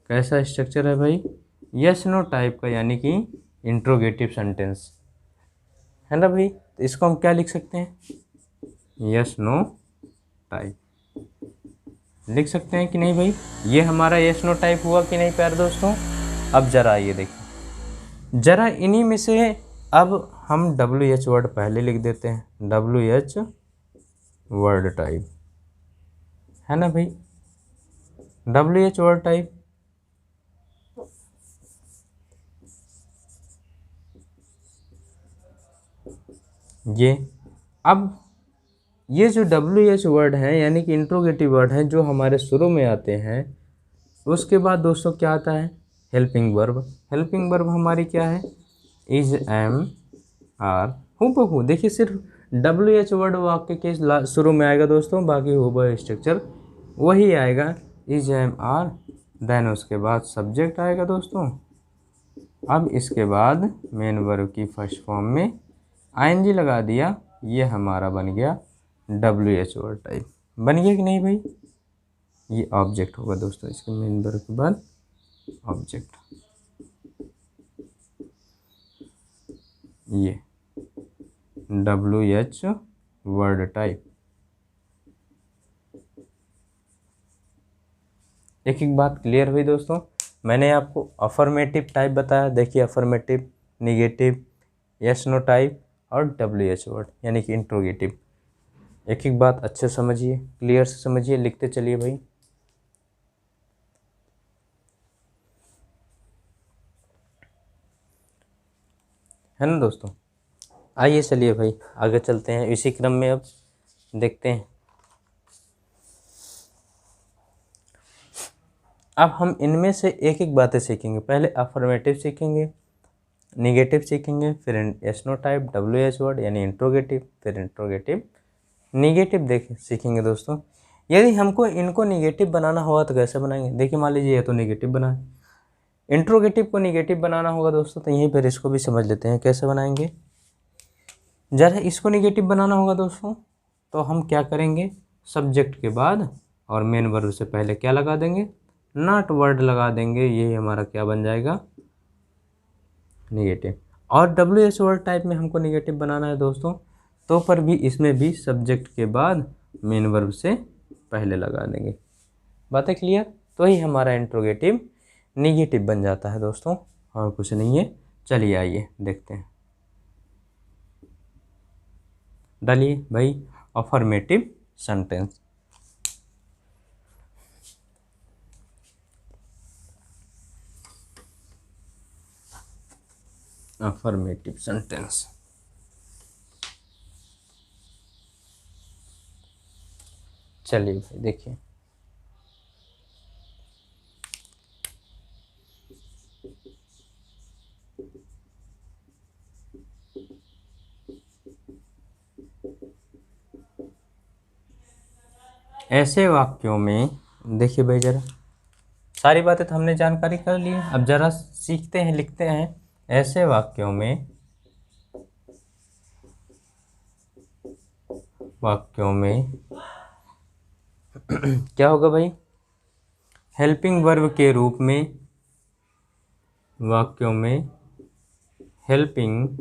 कैसा स्ट्रक्चर है भाई, यस नो टाइप का, यानी कि इंट्रोगेटिव सेंटेंस, है ना भाई। तो इसको हम क्या लिख सकते हैं, यस नो टाइप लिख सकते हैं कि नहीं भाई। ये हमारा यस नो टाइप हुआ कि नहीं प्यारे दोस्तों। अब ज़रा ये देखिए, ज़रा इन्हीं में से अब हम WH वर्ड पहले लिख देते हैं, WH वर्ड टाइप, है ना भाई, WH वर्ड टाइप। ये अब ये जो WH वर्ड है, यानी कि इंट्रोगेटिव वर्ड है, जो हमारे शुरू में आते हैं, उसके बाद दोस्तों क्या आता है, हेल्पिंग वर्ब। हेल्पिंग वर्ब हमारी क्या है, इज, एम, आर, हूबहू। देखिए सिर्फ WH वर्ड वाक्य के शुरू में आएगा दोस्तों, बाकी हूबहू स्ट्रक्चर वही आएगा, इज, एम, आर। देन उसके बाद सब्जेक्ट आएगा दोस्तों। अब इसके बाद मेन वर्ब की फर्स्ट फॉर्म में आईएनजी लगा दिया। ये हमारा बन गया WH वर्ड टाइप। बन गया कि नहीं भाई। ये ऑब्जेक्ट होगा दोस्तों, इसके मेन वर्ब के बाद ऑब्जेक्ट, ये WH वर्ड टाइप। एक एक बात क्लियर हुई दोस्तों। मैंने आपको अफर्मेटिव टाइप बताया, देखिए affirmative, negative, yes no type और WH वर्ड यानी कि इंट्रोगेटिव। एक एक बात अच्छे समझिए, क्लियर से समझिए, लिखते चलिए भाई। है ना दोस्तों। आइए चलिए भाई आगे चलते हैं इसी क्रम में। अब देखते हैं, अब हम इनमें से एक एक बातें सीखेंगे। पहले अफर्मेटिव सीखेंगे, निगेटिव सीखेंगे, फिर yes no type, WH word यानी इंट्रोगेटिव, फिर इंट्रोगेटिव, निगेटिव सीखेंगे दोस्तों। यदि हमको इनको निगेटिव बनाना होगा तो कैसे बनाएंगे, देखिए मान लीजिए ये तो निगेटिव बना, इंट्रोगेटिव को निगेटिव बनाना होगा दोस्तों, तो यहीं पर इसको भी समझ लेते हैं कैसे बनाएंगे। जरा इसको निगेटिव बनाना होगा दोस्तों, तो हम क्या करेंगे, सब्जेक्ट के बाद और मेन वर्ब से पहले क्या लगा देंगे, नॉट वर्ड लगा देंगे। ये हमारा क्या बन जाएगा, निगेटिव। और WH वर्ड टाइप में हमको निगेटिव बनाना है दोस्तों, तो पर भी इसमें भी सब्जेक्ट के बाद मेन वर्ब से पहले लगा देंगे। बातें क्लियर। तो ही हमारा इंट्रोगेटिव निगेटिव बन जाता है दोस्तों, और कुछ नहीं है। चलिए आइए देखते हैं। डालिए भाई अफर्मेटिव सेंटेंस। Affirmative sentence. चलिए भाई देखिए, ऐसे वाक्यों में देखिए भाई, जरा सारी बातें तो हमने जानकारी कर ली है, अब जरा सीखते हैं, लिखते हैं। ऐसे वाक्यों में क्या होगा भाई, हेल्पिंग वर्ब के रूप में, वाक्यों में हेल्पिंग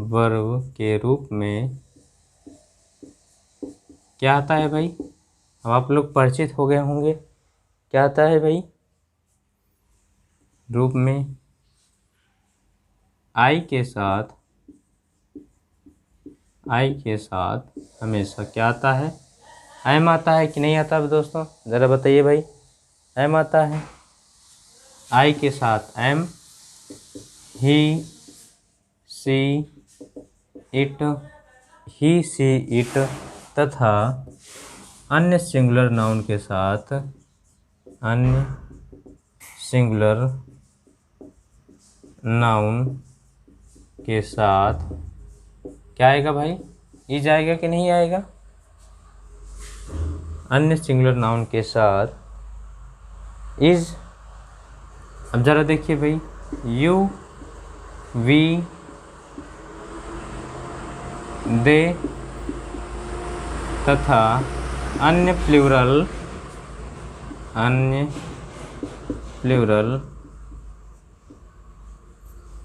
वर्ब के रूप में क्या आता है भाई, अब आप लोग परिचित हो गए होंगे। क्या आता है भाई, रूप में आई के साथ हमेशा क्या आता है, एम आता है कि नहीं आता है दोस्तों, ज़रा बताइए भाई। एम आता है, आई के साथ एम, ही सी इट, तथा अन्य सिंगुलर नाउन के साथ, अन्य सिंगुलर नाउन के साथ क्या आएगा भाई, इज आएगा कि नहीं आएगा। अन्य सिंगुलर नाउन के साथ इज। अब ज़रा देखिए भाई, यू, वी, दे तथा अन्य प्लूरल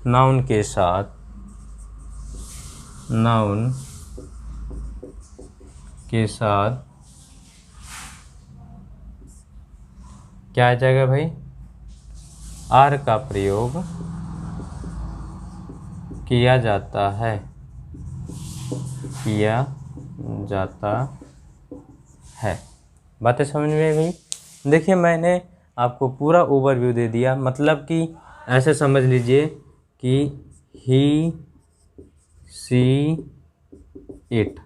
नाउन के साथ क्या आ जाएगा भाई, आर का प्रयोग किया जाता है, बातें समझ में भाई। देखिए मैंने आपको पूरा ओवरव्यू दे दिया, मतलब कि ऐसे समझ लीजिए कि he she it,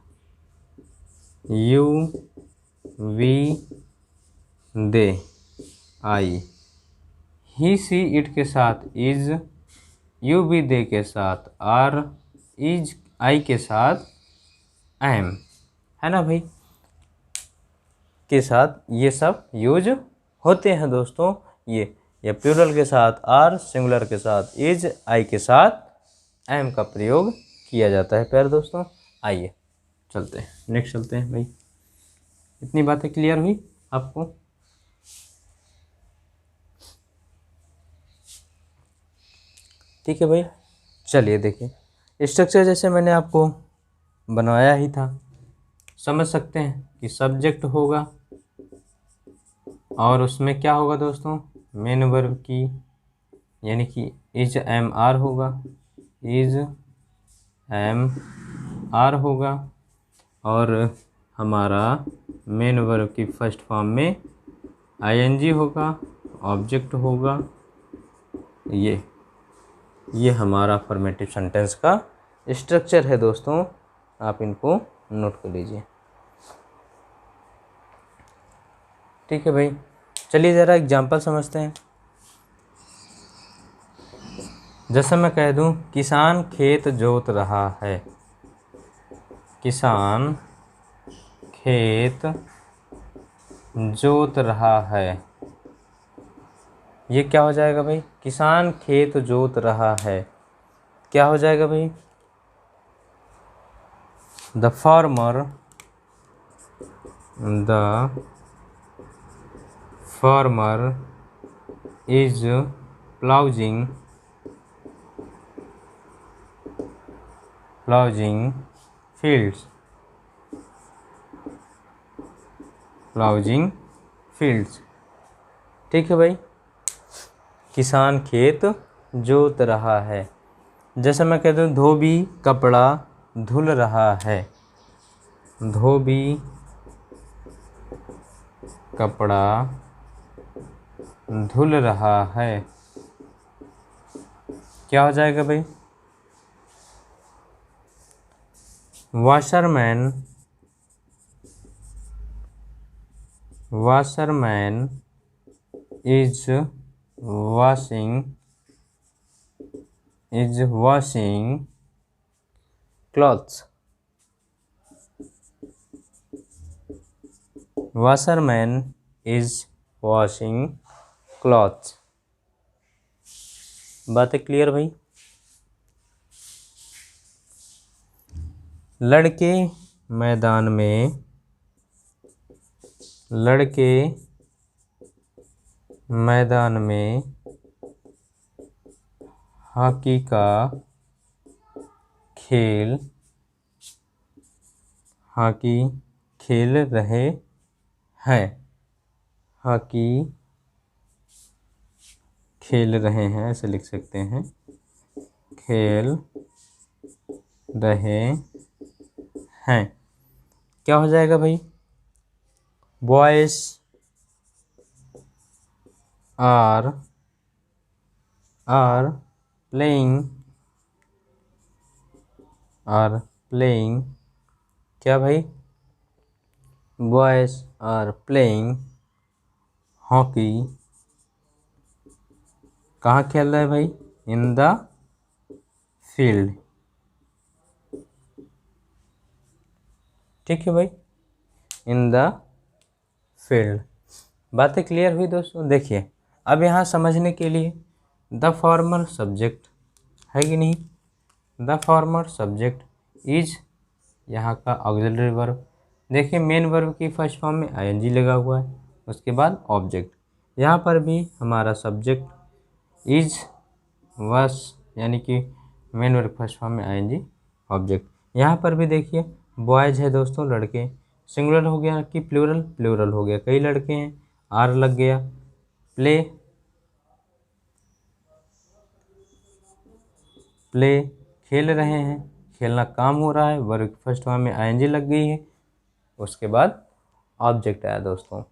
you we they I, he she it के साथ इज, यू वी दे के साथ आर, इज आई के साथ एम, है ना भाई, के साथ ये सब यूज होते हैं दोस्तों। ये प्लूरल के साथ आर, सिंगुलर के साथ इज, आई के साथ एम का प्रयोग किया जाता है प्यारे दोस्तों। आइए चलते हैं, नेक्स्ट चलते हैं भाई। इतनी बातें क्लियर हुई आपको। ठीक है भाई, चलिए देखिए स्ट्रक्चर जैसे मैंने आपको बनवाया ही था, समझ सकते हैं कि सब्जेक्ट होगा और उसमें क्या होगा दोस्तों, मेन वर्ब की, यानी कि इज एम आर होगा, इज एम आर होगा, और हमारा मेन वर्ब की फर्स्ट फॉर्म में आईएनजी होगा, ऑब्जेक्ट होगा। ये हमारा अफर्मेटिव सेंटेंस का स्ट्रक्चर है दोस्तों, आप इनको नोट कर लीजिए। ठीक है भाई, चलिए ज़रा एग्जाम्पल समझते हैं। जैसे मैं कह दूं, किसान खेत जोत रहा है, किसान खेत जोत रहा है, ये क्या हो जाएगा भाई, किसान खेत जोत रहा है, क्या हो जाएगा भाई, द फार्मर इज प्लाउजिंग फील्ड्स। ठीक है भाई, किसान खेत जोत रहा है। जैसे मैं कहता हूँ धोबी कपड़ा धुल रहा है। धोबी कपड़ा धुल रहा है। क्या हो जाएगा भाई? Washerman is washing clothes. Washerman is washing clothes. बातें क्लियर भाई? लड़के मैदान में हॉकी का खेल रहे हैं। हॉकी खेल रहे हैं, ऐसे लिख सकते हैं, खेल रहे हैं। क्या हो जाएगा भाई? Boys are playing. क्या भाई? Boys are playing hockey. कहाँ खेल रहे हैं भाई? In the field. ठीक है भाई, इन द फील्ड। बातें क्लियर हुई दोस्तों? देखिए अब यहाँ समझने के लिए द फॉर्मर सब्जेक्ट है कि नहीं? द फॉर्मर सब्जेक्ट इज यहाँ का ऑक्सिलरी वर्ब। देखिए मेन वर्ब की फर्स्ट फॉर्म में आईएनजी लगा हुआ है, उसके बाद ऑब्जेक्ट। यहाँ पर भी हमारा सब्जेक्ट इज वॉस, यानी कि मेन वर्ब फर्स्ट फॉर्म में आईएनजी ऑब्जेक्ट। यहाँ पर भी देखिए बॉयज है दोस्तों, लड़के, सिंगुलर हो गया कि प्लूरल? प्लूरल हो गया, कई लड़के हैं, आर लग गया। प्ले खेल रहे हैं, खेलना काम हो रहा है, वर्ब फर्स्ट फॉर्म में आईएनजी लग गई है, उसके बाद ऑब्जेक्ट आया दोस्तों।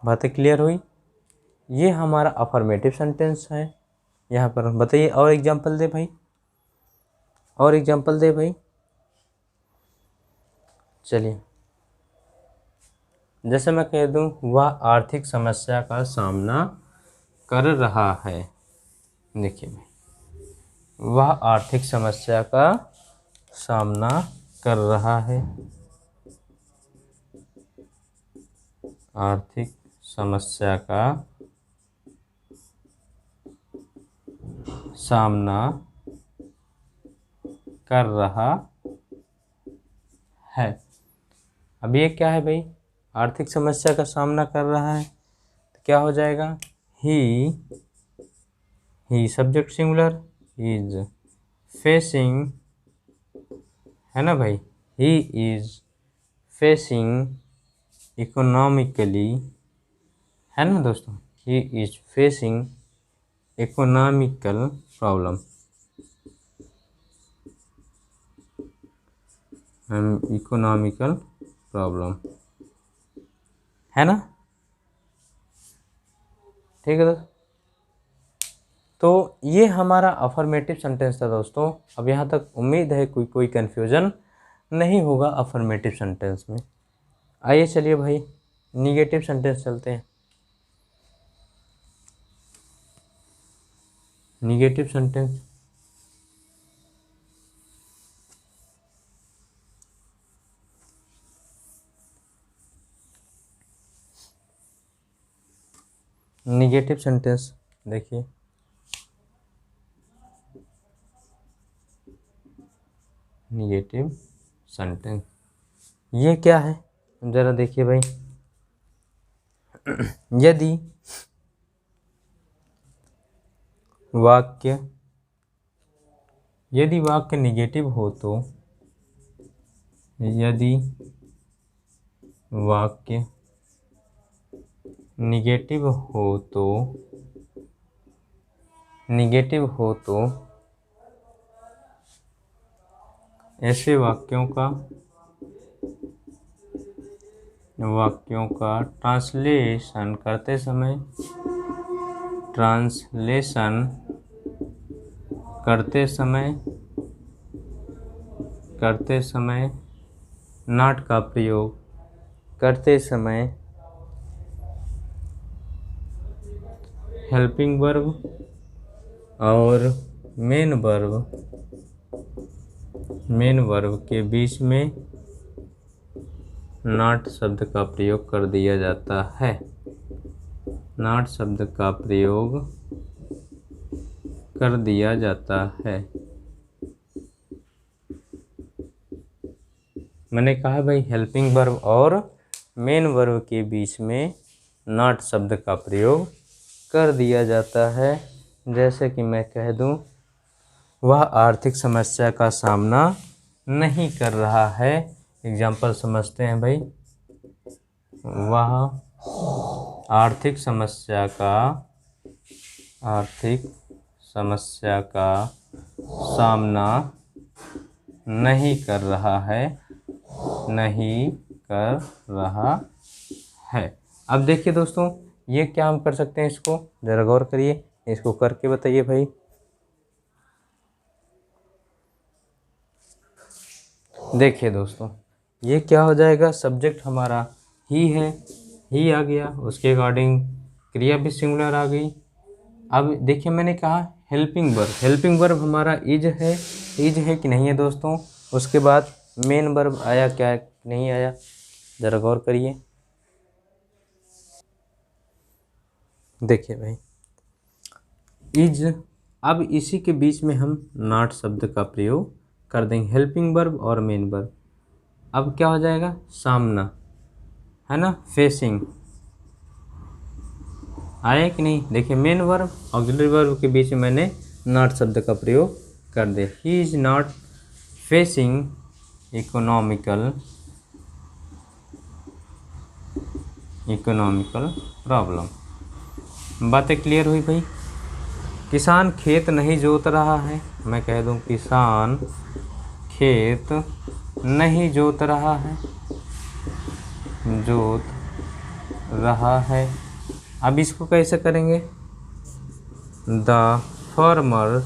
बातें क्लियर हुई? ये हमारा अफर्मेटिव सेंटेंस है। यहाँ पर बताइए और एग्जांपल दे भाई, और एग्जांपल दे भाई। चलिए जैसे मैं कह दूँ वह आर्थिक समस्या का सामना कर रहा है। देखिए भाई, वह आर्थिक समस्या का सामना कर रहा है। आर्थिक समस्या का सामना कर रहा है। अब ये क्या है भाई? आर्थिक समस्या का सामना कर रहा है, तो क्या हो जाएगा? ही सब्जेक्ट सिंगुलर, इज फेसिंग, है ना भाई? ही इज फेसिंग इकोनॉमिकली, है ना दोस्तों? He is facing economical problem. Economical problem, है ना? ठीक है दोस्तों, तो ये हमारा अफर्मेटिव सेंटेंस था दोस्तों। अब यहाँ तक उम्मीद है कोई कन्फ्यूजन नहीं होगा अफर्मेटिव सेंटेंस में। आइए चलिए भाई निगेटिव सेंटेंस चलते हैं। निगेटिव सेंटेंस, निगेटिव सेंटेंस देखिए, निगेटिव सेंटेंस ये क्या है ज़रा देखिए भाई। यदि वाक्य निगेटिव हो तो, यदि वाक्य निगेटिव हो तो निगेटिव हो तो ऐसे वाक्यों का ट्रांसलेशन करते समय नॉट का प्रयोग करते समय हेल्पिंग वर्ब और मेन वर्ब के बीच में नॉट शब्द का प्रयोग कर दिया जाता है। नॉट शब्द का प्रयोग कर दिया जाता है। मैंने कहा भाई हेल्पिंग वर्ब और मेन वर्ब के बीच में नॉट शब्द का प्रयोग कर दिया जाता है। जैसे कि मैं कह दूं, वह आर्थिक समस्या का सामना नहीं कर रहा है। एग्जाम्पल समझते हैं भाई। वह आर्थिक समस्या का सामना नहीं कर रहा है। अब देखिए दोस्तों, ये क्या हम कर सकते हैं, इसको जरा गौर करिए, इसको करके बताइए भाई। देखिए दोस्तों, ये क्या हो जाएगा, सब्जेक्ट हमारा ही है, ही आ गया, उसके अकॉर्डिंग क्रिया भी सिंगुलर आ गई। अब देखिए मैंने कहा हेल्पिंग वर्ब हमारा इज है कि नहीं है दोस्तों। उसके बाद मेन वर्ब आया क्या है, नहीं आया, जरा गौर करिए। देखिए भाई इज, अब इसी के बीच में हम नॉट शब्द का प्रयोग कर देंगे, हेल्पिंग वर्ब और मेन वर्ब। अब क्या हो जाएगा, सामना है ना, फेसिंग आया कि नहीं। देखिए मेन वर्ब ऑक्सिलरी वर्ब के बीच में मैंने नॉट शब्द का प्रयोग कर दे। He is not facing economical problem. बातें क्लियर हुई भाई। किसान खेत नहीं जोत रहा है, मैं कह दूं किसान खेत नहीं जोत रहा है। अब इसको कैसे करेंगे, the farmer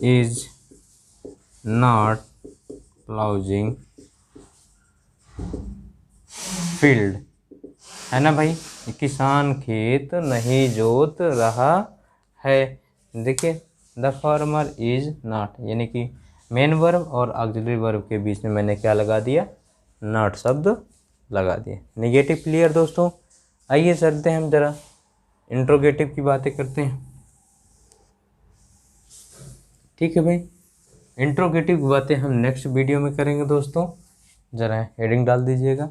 is not ploughing field, है ना भाई। किसान खेत नहीं जोत रहा है। देखिए द फार्मर इज नॉट, यानी कि मेन वर्ब और ऑक्सिलरी वर्ब के बीच में मैंने क्या लगा दिया, नॉट शब्द लगा दिया। नेगेटिव क्लियर दोस्तों। आइए चलते हैं हम जरा इंट्रोगेटिव की बातें करते हैं। ठीक है भाई, इंट्रोगेटिव की बातें हम नेक्स्ट वीडियो में करेंगे दोस्तों। जरा हेडिंग डाल दीजिएगा,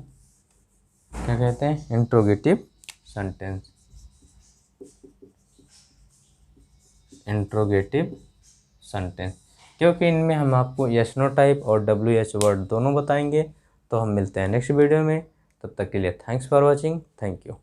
क्या कहते हैं, इंट्रोगेटिव सेंटेंस। क्योंकि इनमें हम आपको यस नो टाइप और WH वर्ड दोनों बताएंगे। तो हम मिलते हैं नेक्स्ट वीडियो में, तब तक के लिए thanks for watching, thank you.